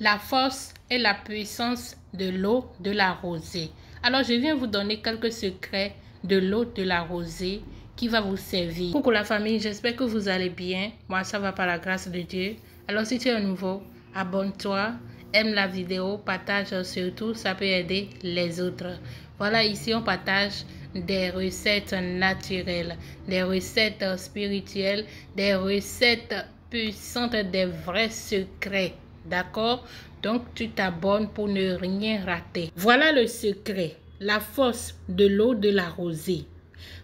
La force et la puissance de l'eau de la rosée. Alors, je viens vous donner quelques secrets de l'eau de la rosée qui va vous servir. Coucou la famille, j'espère que vous allez bien. Moi, ça va par la grâce de Dieu. Alors, si tu es nouveau, abonne-toi, aime la vidéo, partage surtout, ça peut aider les autres. Voilà, ici, on partage des recettes naturelles, des recettes spirituelles, des recettes puissantes, des vrais secrets. D'accord? Donc, tu t'abonnes pour ne rien rater. Voilà le secret, la force de l'eau de la rosée.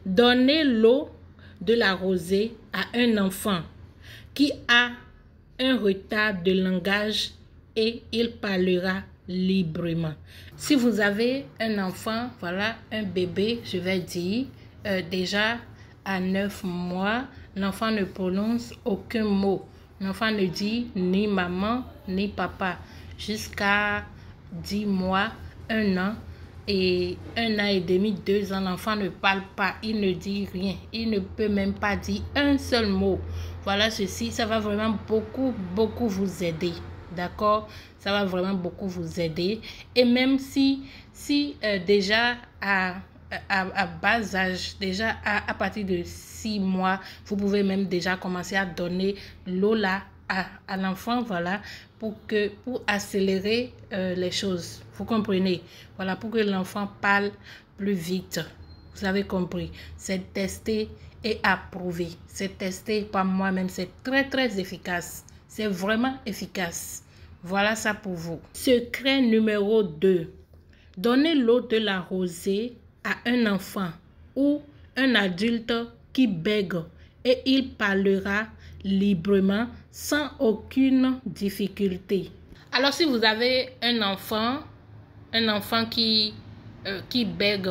Donnez l'eau de la rosée à un enfant qui a un retard de langage et il parlera librement. Si vous avez un enfant, voilà, un bébé, je vais dire, déjà à 9 mois, l'enfant ne prononce aucun mot. L'enfant ne dit ni maman ni papa. Jusqu'à 10 mois, 1 an et 1 an et demi, 2 ans, l'enfant ne parle pas, il ne dit rien. Il ne peut même pas dire un seul mot. Voilà ceci, ça va vraiment beaucoup vous aider. D'accord? Ça va vraiment beaucoup vous aider. Et même si déjà à bas âge, déjà à partir de 6 mois, vous pouvez même déjà commencer à donner l'eau là à l'enfant, voilà, pour accélérer les choses. Vous comprenez? Voilà, pour que l'enfant parle plus vite. Vous avez compris? C'est testé et approuvé. C'est testé par moi-même. C'est très efficace. C'est vraiment efficace. Voilà ça pour vous. Secret numéro 2. Donnez l'eau de la rosée à un enfant ou un adulte qui bègue et il parlera librement sans aucune difficulté. Alors si vous avez un enfant qui bègue,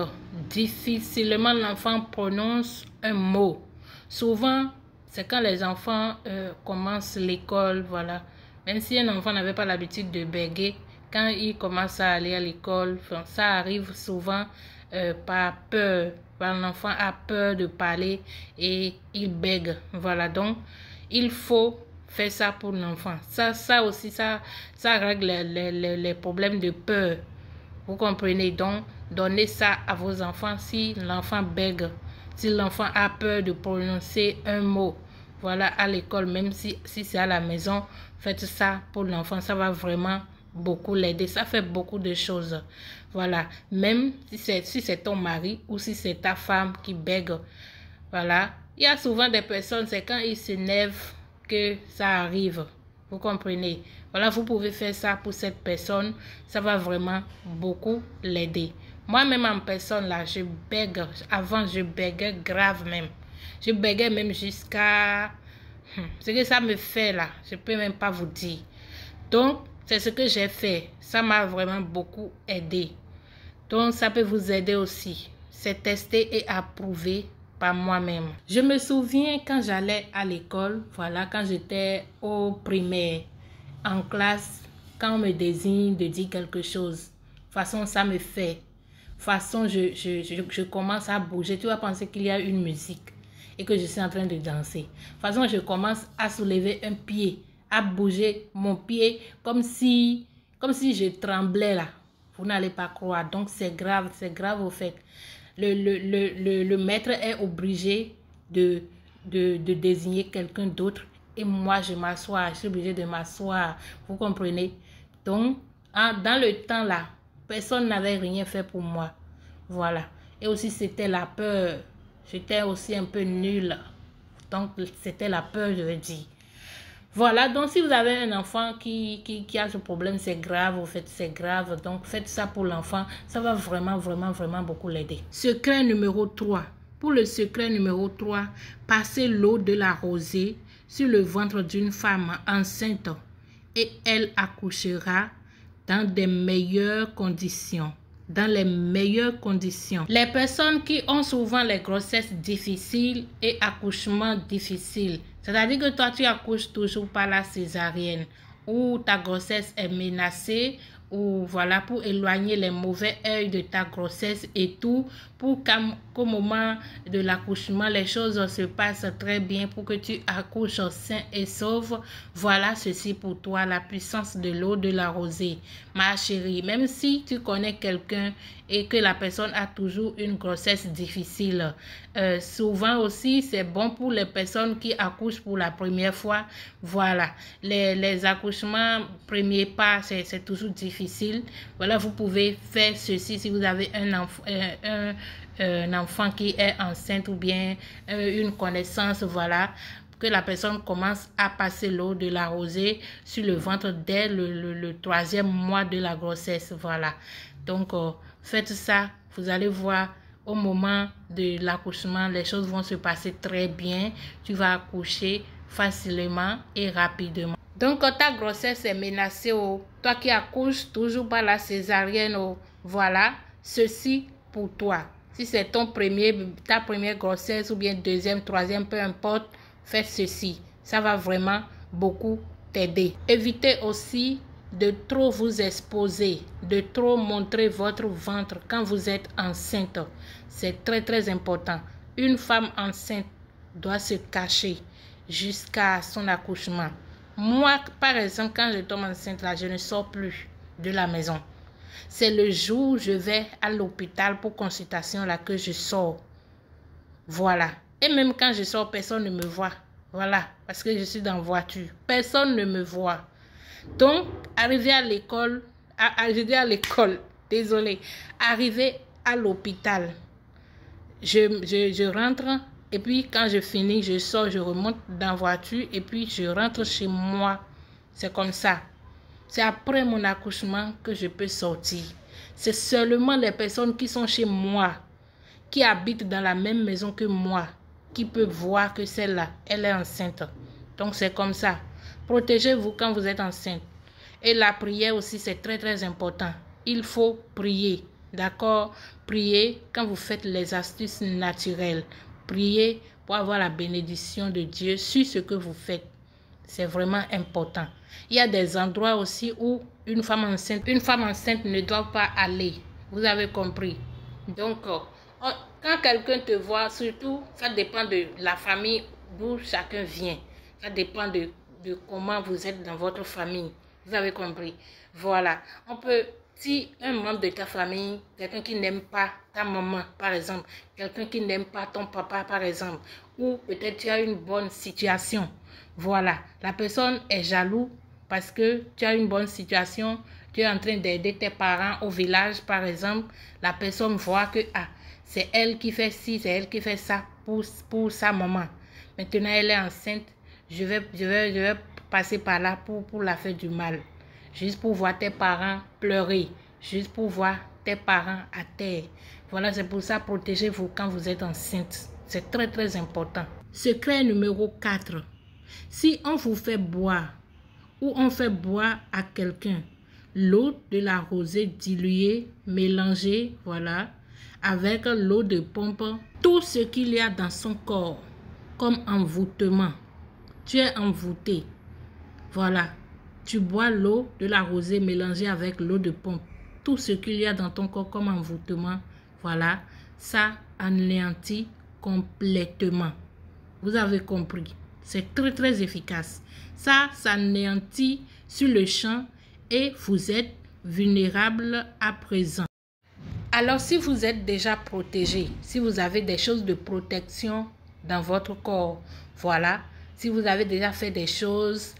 difficilement l'enfant prononce un mot. Souvent, c'est quand les enfants commencent l'école, voilà. Même si un enfant n'avait pas l'habitude de bèguer, quand il commence à aller à l'école, ça arrive souvent par peur. L'enfant a peur de parler et il bègue. Voilà, donc il faut faire ça pour l'enfant. Ça aussi, ça règle les problèmes de peur. Vous comprenez? Donc, donnez ça à vos enfants si l'enfant bègue, si l'enfant a peur de prononcer un mot. Voilà, à l'école, même si c'est à la maison, faites ça pour l'enfant. Ça va vraiment beaucoup l'aider. Ça fait beaucoup de choses. Voilà, même si c'est ton mari ou si c'est ta femme qui bègue. Voilà, il y a souvent des personnes, c'est quand ils s'énervent que ça arrive. Vous comprenez? Voilà, vous pouvez faire ça pour cette personne. Ça va vraiment beaucoup l'aider. Moi-même en personne, là, je bègue. Avant, je bèguais grave même. Je bèguais même jusqu'à... Ce que ça me fait là, je ne peux même pas vous dire. Donc, c'est ce que j'ai fait. Ça m'a vraiment beaucoup aidé. Donc, ça peut vous aider aussi. C'est testé et approuvé par moi-même. Je me souviens quand j'allais à l'école, voilà, quand j'étais au primaire, en classe, quand on me désigne de dire quelque chose, de toute façon, ça me fait. De toute façon, je commence à bouger. Tu vas penser qu'il y a une musique et que je suis en train de danser. De toute façon, je commence à soulever un pied, à bouger mon pied comme si je tremblais là. Vous n'allez pas croire. Donc, c'est grave au fait. Le maître est obligé de désigner quelqu'un d'autre. Et moi, je m'assois. Je suis obligée de m'asseoir. Vous comprenez? Donc, dans le temps là, personne n'avait rien fait pour moi. Voilà. Et aussi, c'était la peur. J'étais aussi un peu nulle. Donc, c'était la peur, je veux dire. Voilà, donc si vous avez un enfant qui a ce problème, c'est grave, au fait, c'est grave. Donc, faites ça pour l'enfant. Ça va vraiment beaucoup l'aider. Secret numéro 3. Pour le secret numéro 3, passez l'eau de la rosée sur le ventre d'une femme enceinte et elle accouchera dans des meilleures conditions. Dans les meilleures conditions. Les personnes qui ont souvent les grossesses difficiles et accouchements difficiles, c'est-à-dire que toi tu accouches toujours par la césarienne ou ta grossesse est menacée ou voilà, pour éloigner les mauvais œils de ta grossesse et tout, pour qu'au moment de l'accouchement, les choses se passent très bien, pour que tu accouches sain et sauve. Voilà ceci pour toi, la puissance de l'eau de la rosée. Ma chérie, même si tu connais quelqu'un et que la personne a toujours une grossesse difficile, souvent aussi, c'est bon pour les personnes qui accouchent pour la première fois. Voilà, les accouchements, premier pas, c'est toujours difficile. Voilà, vous pouvez faire ceci si vous avez un enfant qui est enceinte ou bien une connaissance, voilà, que la personne commence à passer l'eau de la rosée sur le ventre dès le 3e mois de la grossesse, voilà. Donc, faites ça, vous allez voir, au moment de l'accouchement, les choses vont se passer très bien. Tu vas accoucher facilement et rapidement. Donc, quand ta grossesse est menacée, toi qui accouches toujours par la césarienne, voilà, ceci pour toi. Si c'est ta première grossesse ou bien deuxième, troisième, peu importe, faites ceci. Ça va vraiment beaucoup t'aider. Évitez aussi de trop vous exposer, de trop montrer votre ventre quand vous êtes enceinte. C'est très très important. Une femme enceinte doit se cacher jusqu'à son accouchement. Moi, par exemple, quand je tombe enceinte, là, je ne sors plus de la maison. C'est le jour où je vais à l'hôpital pour consultation là que je sors. Voilà. Et même quand je sors, personne ne me voit. Voilà. Parce que je suis dans la voiture. Personne ne me voit. Donc, arrivé à l'école, désolé, arrivé à l'hôpital, je rentre et puis quand je finis, je sors, je remonte dans la voiture et puis je rentre chez moi. C'est comme ça. C'est après mon accouchement que je peux sortir. C'est seulement les personnes qui sont chez moi, qui habitent dans la même maison que moi, qui peuvent voir que celle-là, elle est enceinte. Donc, c'est comme ça. Protégez-vous quand vous êtes enceinte. Et la prière aussi, c'est très, très important. Il faut prier, d'accord? Priez quand vous faites les astuces naturelles. Priez pour avoir la bénédiction de Dieu sur ce que vous faites. C'est vraiment important. Il y a des endroits aussi où une femme enceinte ne doit pas aller. Vous avez compris? Donc, quand quelqu'un te voit, surtout, ça dépend de la famille d'où chacun vient. Ça dépend de comment vous êtes dans votre famille. Vous avez compris? Voilà. On peut, si un membre de ta famille, quelqu'un qui n'aime pas ta maman, par exemple, quelqu'un qui n'aime pas ton papa, par exemple, ou peut-être tu as une bonne situation. Voilà. La personne est jaloux parce que tu as une bonne situation. Tu es en train d'aider tes parents au village, par exemple. La personne voit que c'est elle qui fait ci, c'est elle qui fait ça pour sa maman. Maintenant, elle est enceinte. Je vais passer par là pour la faire du mal. Juste pour voir tes parents pleurer. Juste pour voir tes parents à terre. Voilà, c'est pour ça, protégez-vous quand vous êtes enceinte. C'est très, très important. Secret numéro 4. Si on vous fait boire ou on fait boire à quelqu'un l'eau de la rosée diluée, mélangée, voilà, avec l'eau de pompe, tout ce qu'il y a dans son corps, comme envoûtement. Tu es envoûté. Voilà. Tu bois l'eau de la rosée mélangée avec l'eau de pompe. Tout ce qu'il y a dans ton corps comme envoûtement, voilà, ça anéantit complètement. Vous avez compris. C'est très, très efficace. Ça anéantit sur le champ et vous êtes vulnérable à présent. Alors, si vous êtes déjà protégé, si vous avez des choses de protection dans votre corps, voilà, si vous avez déjà fait des choses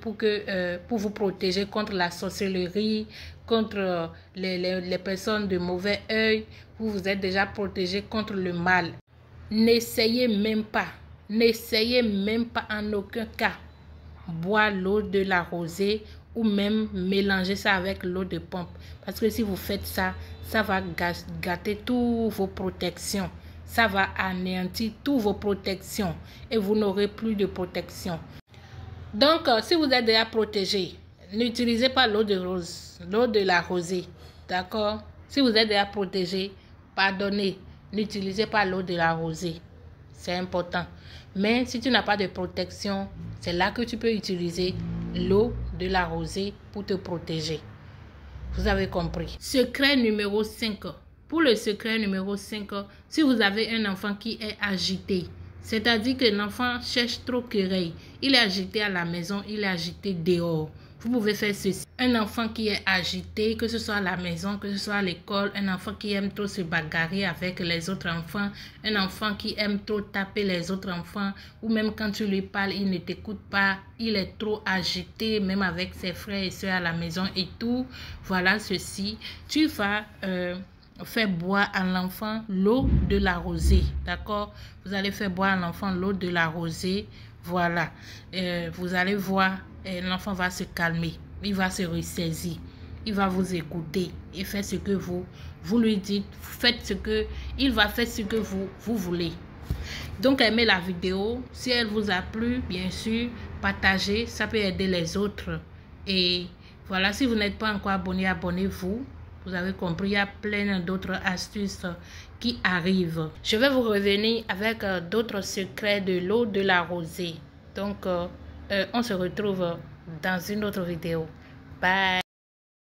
pour vous protéger contre la sorcellerie, contre les personnes de mauvais œil, vous êtes déjà protégé contre le mal. N'essayez même pas en aucun cas boire l'eau de la rosée ou même mélanger ça avec l'eau de pompe. Parce que si vous faites ça, ça va gâter toutes vos protections. Ça va anéantir toutes vos protections et vous n'aurez plus de protection. Donc, si vous êtes déjà protégé, n'utilisez pas l'eau de la rosée. D'accord? Si vous êtes déjà protégé, pardonnez, n'utilisez pas l'eau de la rosée. C'est important. Mais si tu n'as pas de protection, c'est là que tu peux utiliser l'eau de la rosée pour te protéger. Vous avez compris. Secret numéro 5. Pour le secret numéro 5, si vous avez un enfant qui est agité, c'est-à-dire que l'enfant cherche trop querelle, il est agité à la maison, il est agité dehors. Vous pouvez faire ceci. Un enfant qui est agité, que ce soit à la maison, que ce soit à l'école, un enfant qui aime trop se bagarrer avec les autres enfants, un enfant qui aime trop taper les autres enfants, ou même quand tu lui parles, il ne t'écoute pas, il est trop agité, même avec ses frères et soeurs à la maison et tout. Voilà ceci. Tu vas faire boire à l'enfant l'eau de la rosée. D'accord? Vous allez faire boire à l'enfant l'eau de la rosée. Voilà. Vous allez voir, l'enfant va se calmer. Il va se ressaisir. Il va vous écouter et faire ce que vous lui dites. Faites ce que il va faire ce que vous voulez. Donc, aimez la vidéo. Si elle vous a plu, bien sûr, partagez. Ça peut aider les autres. Et voilà, si vous n'êtes pas encore abonné, abonnez-vous. Vous avez compris, il y a plein d'autres astuces qui arrivent. Je vais vous revenir avec d'autres secrets de l'eau de la rosée. Donc, on se retrouve dans une autre vidéo. Bye!